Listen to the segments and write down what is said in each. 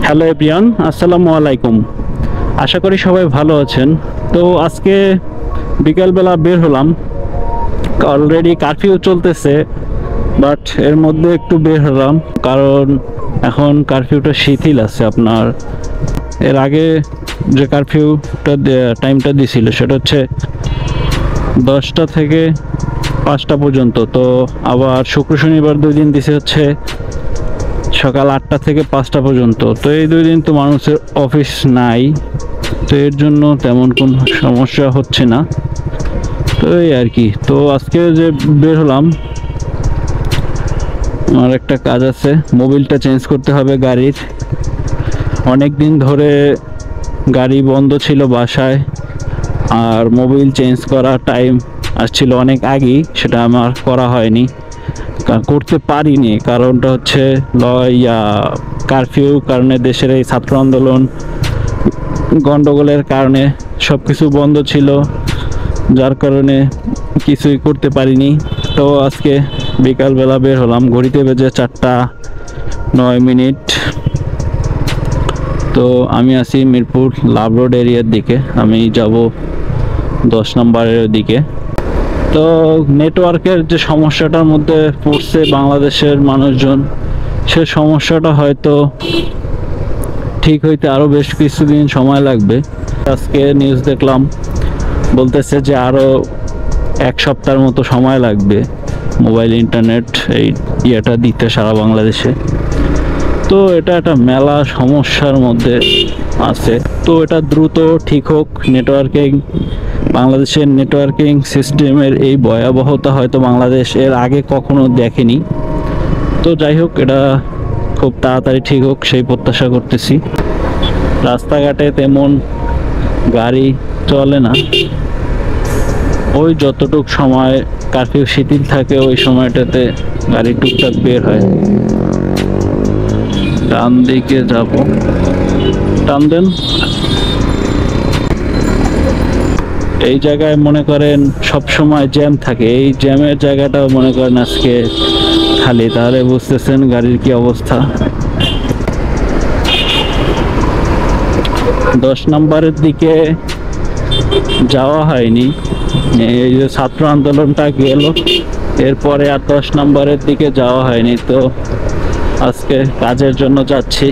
Hello everyone, আসসালামু আলাইকুম। আশা করি সবাই ভালো আছেন। তো আজকে বিকালবেলা বের হলাম। অলরেডি কারফিউ চলতেছে, বাট এর মধ্যে একটু বের হলাম কারণ এখন কারফিউটা শিথিল আছে। আপনার এর আগে যে কারফিউটা টাইমটা দিছিল সেটা হচ্ছে 10টা থেকে 5টা পর্যন্ত। তো আবার শুক্র শনিবার 2 দিন দিছে হচ্ছে সকাল 8টা থেকে 5টা পর্যন্ত। তো এই 2 দিন তো মানুষের অফিস নাই, তো এর জন্য তেমন কোনো সমস্যা হচ্ছে না। তো এই আর কি। তো আজকে যে বের হলাম, আমার একটা কাজ আছে, মোবিলটা চেঞ্জ করতে হবে গাড়ির। অনেক দিন ধরে গাড়ি বন্ধ ছিল বাসায়, আর মোবিল চেঞ্জ করার টাইম আসছিল অনেক আগেই, সেটা আমার করা হয়নি, করতে পারিনি। কারণটা হচ্ছে কারফিউ কারণে, দেশের এই ছাত্র আন্দোলন গন্ডগোলের কারণে সব কিছু বন্ধ ছিল, যার কারণে কিছুই করতে পারিনি। তো আজকে বিকালবেলা বের হলাম, ঘড়িতে বেজে 4:09। তো আমি আছি মিরপুর লাভ রোড এরিয়ার দিকে, আমি যাব 10 নম্বরের দিকে। তো নেটওয়ার্কের যে সমস্যাটার মধ্যে পড়ছে বাংলাদেশের মানুষজন, সে সমস্যাটা হয়তো ঠিক হইতে আরও বেশ কিছুদিন সময় লাগবে। আজকে নিউজ দেখলাম, বলতেছে যে আরও 1 সপ্তাহের মতো সময় লাগবে মোবাইল ইন্টারনেট এই ইয়েটা দিতে সারা বাংলাদেশে। তো এটা একটা মেলা সমস্যার মধ্যে আছে। তো এটা দ্রুত ঠিক হোক। বাংলাদেশের নেটওয়ার্কিং সিস্টেমের এই ভয়াবহতা হয়তো বাংলাদেশ এর আগে কখনো দেখেনি। তো যাই হোক, এটা খুব তাড়াতাড়ি ঠিক হোক সেই প্রত্যাশা করতেছি। রাস্তাঘাটে তেমন গাড়ি চলে না, ওই যতটুক সময় কারফিউ শিথিল থাকে ওই সময়টাতে গাড়ি টুকটাক বের হয়। ডান দিকে যাব, টান দেন। এই জায়গায় মনে করেন সব সময় জ্যাম থাকে, এই জ্যামের জায়গাটা মনে করেন আজকে খালি, তাহলে বুঝতেছেন গাড়ির কি অবস্থা। 10 নম্বরের দিকে যাওয়া হয়নি, এই যে ছাত্র আন্দোলনটা গেল এরপরে আর 10 নম্বরের দিকে যাওয়া হয়নি। তো আজকে কাজের জন্য যাচ্ছি।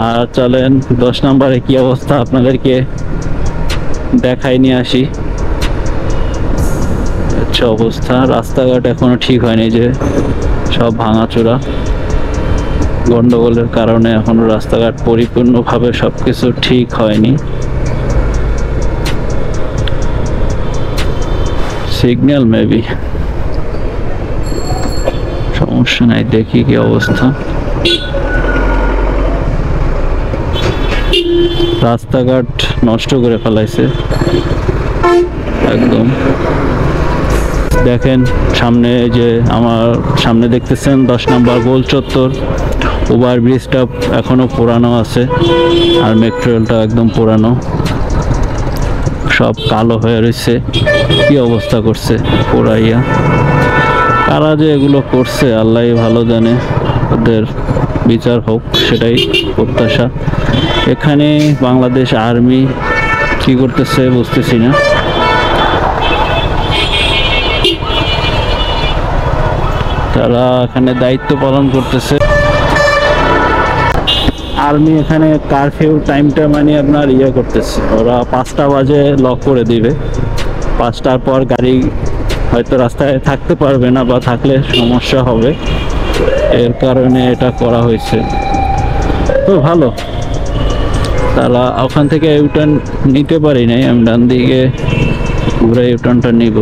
আর চলেন 10 নম্বরে কি অবস্থা আপনাদেরকে দেখাই নিয়ে আসি। আচ্ছা, অবস্থা রাস্তাঘাট এখনো ঠিক হয়নি, যে সব ভাঙাচোরা গন্ডগোলের কারণে এখনো রাস্তাঘাট পরিপূর্ণভাবে সবকিছু ঠিক হয়নি। সিগন্যাল মেবি, সমস্যা নাই, দেখি কি অবস্থা। রাস্তাঘাট নষ্ট করে ফেলাইছে একদম। দেখেন সামনে, যে আমার সামনে দেখতেছেন 10 নম্বর গোল চত্বর, ওভার ব্রিজটা এখনো পুরানো আছে, আর মেট্রো রেলটা একদম পুরানো, সব কালো হয়ে রয়েছে। কি অবস্থা করছে পুরাইয়া, কারা যে এগুলো করছে আল্লাহ ভালো জানে, ওদের বিচার হোক সেটাই প্রত্যাশা। এখানে বাংলাদেশ আর্মি কি করতেছে বুঝতেছি না। তারা এখানে দায়িত্ব পালন করতেছে। আর্মি এখানে কারফিউ টাইমটা মানে আপনার করতেছে, ওরা 5টা বাজে লক করে দিবে। 5টার পর গাড়ি হয়তো রাস্তায় থাকতে পারবে না, বা থাকলে সমস্যা হবে, এর কারণে এটা করা হয়েছে। তো ভালো, তারা ওখান থেকে ইউটার্ন নিতে পারি নাই, আমি ডান দিকে ঘুরে ইউটার্নটা নিব।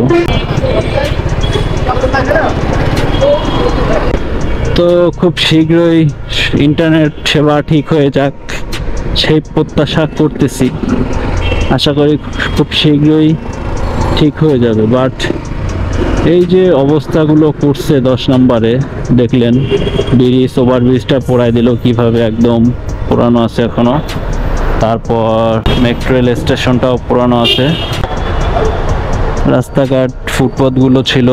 তো খুব শীঘ্রই ইন্টারনেট সেবা ঠিক হয়ে যাক সেই প্রত্যাশা করতেছি। আশা করি খুব শীঘ্রই ঠিক হয়ে যাবে। বাট এই যে অবস্থাগুলো করছে 10 নম্বরে, দেখলেন ওভারব্রিজটা পোড়াই দিল কিভাবে, একদম পুরানো আছে এখনো। তারপর মেট্রো রেল স্টেশনটাও পুরানো আছে। রাস্তাঘাট ফুটপাথগুলো ছিল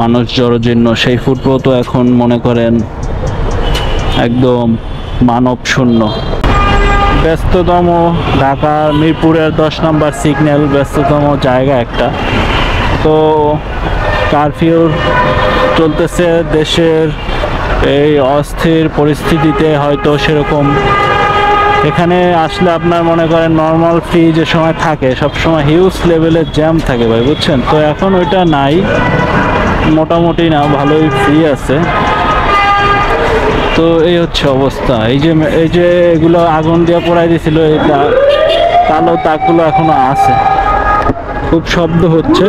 মানুষ জড়জীর্ণ, সেই ফুটপাথও এখন মনে করেন একদম মানব শূন্য। ব্যস্ততম ঢাকা মিরপুরের 10 নম্বর সিগন্যাল, ব্যস্ততম জায়গা একটা। তো কারফিউ চলতেছে দেশের এই অস্থির পরিস্থিতিতে, হয়তো সেরকম এখানে আসলে আপনার মনে করেন নর্মাল ফ্রি যে সময় থাকে সব সময় হিউজ লেভেলের জ্যাম থাকে ভাই, বুঝছেন? তো এখন ওইটা নাই, মোটামুটি না, ভালোই ফ্রি আছে। তো এই হচ্ছে অবস্থা। এই যে এগুলো আগুন দিয়ে পোড়াই দিয়েছিল, এই কালো দাগগুলো এখনো আছে। খুব শব্দ হচ্ছে,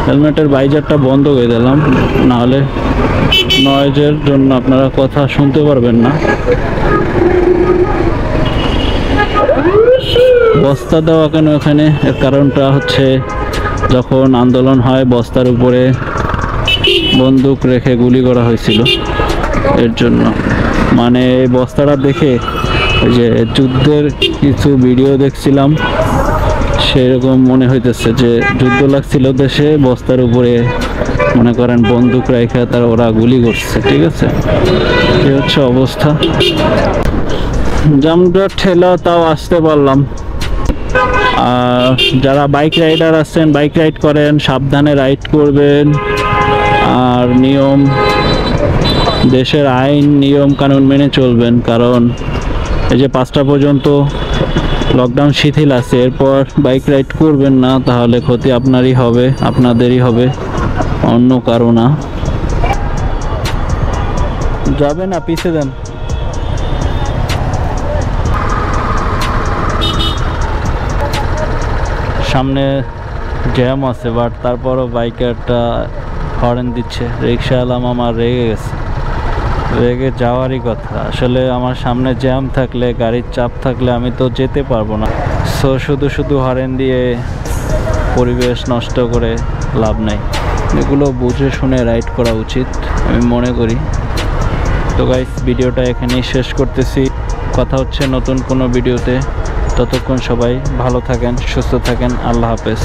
হেলমেটের বাইজারটা বন্ধ করে দিলাম, নাহলে নয়েজের জন্য আপনারা কথা শুনতে পারবেন না। বস্তা দেওয়া কেন এখানে, এর কারণটা হচ্ছে যখন আন্দোলন হয় বস্তার উপরে বন্দুক রেখে গুলি করা হয়েছিল, এর জন্য। মানে এই বস্তাটা দেখে ওই যে যুদ্ধের কিছু ভিডিও দেখছিলাম, সেরকম মনে হইতেছে যে যুদ্ধ লাগছিল দেশে, বস্তার উপরে মনে করেন বন্দুক রেখে তার ওরা গুলি করছে, ঠিক আছে? এই হচ্ছে অবস্থা। জামটা ঠেলা তাও আসতে পারলাম। আর যারা বাইক রাইডার আছেন, বাইক রাইড করেন, সাবধানে রাইড করবেন। আর দেশের আইন নিয়ম কানুন মেনে চলবেন, কারণ এই যে 5টা পর্যন্ত লকডাউন শিথিল আছে, এরপর বাইক রাইড করবেন না, তাহলে ক্ষতি আপনারই হবে, আপনাদেরই হবে, অন্য কারো না। যাবে না, পিছিয়ে দেন। সামনে জ্যাম আছে, বাট তারপরও বাইকারটা হর্ন দিচ্ছে। রিক্সাওয়ালা মামা রেগে গেছে, রেগে যাওয়ারই কথা। আসলে আমার সামনে জ্যাম থাকলে, গাড়ির চাপ থাকলে আমি তো যেতে পারবো না। সো শুধু হর্ন দিয়ে পরিবেশ নষ্ট করে লাভ নাই। এগুলো বুঝে শুনে রাইড করা উচিত আমি মনে করি। তো গাইস, ভিডিওটা এখানেই শেষ করতেছি। কথা হচ্ছে নতুন কোনো ভিডিওতে। ততক্ষণ সবাই ভালো থাকেন, সুস্থ থাকেন। আল্লাহ হাফেজ।